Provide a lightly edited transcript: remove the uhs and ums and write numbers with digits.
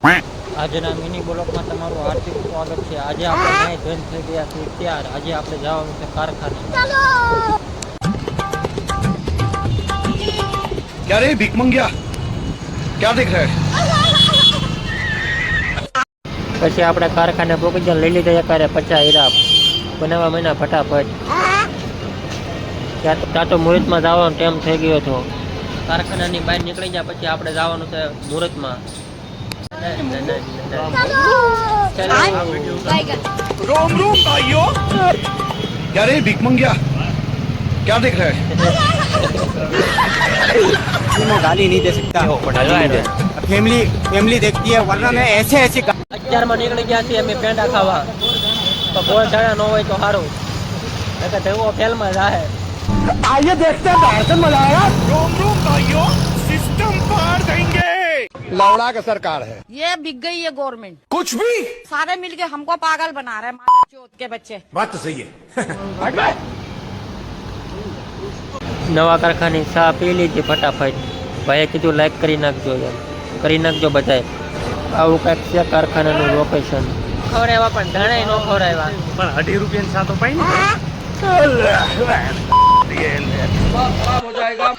આજના મિની બ્લોકમાં તમારું હાર્દિક સ્વાગત છે। આજે આપણે ન્યાય જોઈન થઈ ગયા છીએ ત્યાર આજે આપણે જવાનું છે કારખાને। क्या रे भीख मंगिया क्या देख रहा है? પછી આપણે કારખાને પહોંચી ગયા લઈ લીધા એકારે 50 હીરા બનાવવા મહિના ફટાફટ। ત્યાં તો મુહૂર્તમાં જવાનો ટાઈમ થઈ ગયો હતો। કારખાનાની બહાર નીકળી ગયા પછી આપણે જવાનું છે મુહૂર્તમાં। रोम रोम भाइयों क्या रे भीख मंगिया क्या देख रहा है? मैं गाली नहीं दे सकता हो फैमिली फैमिली देखती है वरना मैं ऐसे ऐसे 11 માં નીકળી ગયા છીએ અમે પેંડા ખાવા તો ગોળ ચણા ન હોય તો સારું નકર તેવો ફેલમાં જાહે। आइए देखते हैं बाहर से मजा आया। रोम रोम भाइयों सिस्टम पार देंगे। लौड़ा का सरकार है ये बिक गई है गवर्नमेंट। कुछ भी सारे मिलके हमको पागल बना रहे हैं चौथ के बच्चे। बात तो सही है। નવા કારખાની ચા પી લીધી ફટાફટ। ભાઈએ કીધું લાઈક કરી નાખજો એમ કરી નાખજો બધાએ। આવું કંઈક છે કારખાનાનું લોકેશન। ખવડાવ્યા પણ ધણાય ન ખવડાવ્યા પણ 2.5 રૂપિયા સાતો પાઈ ખરાબ હો જાયગા।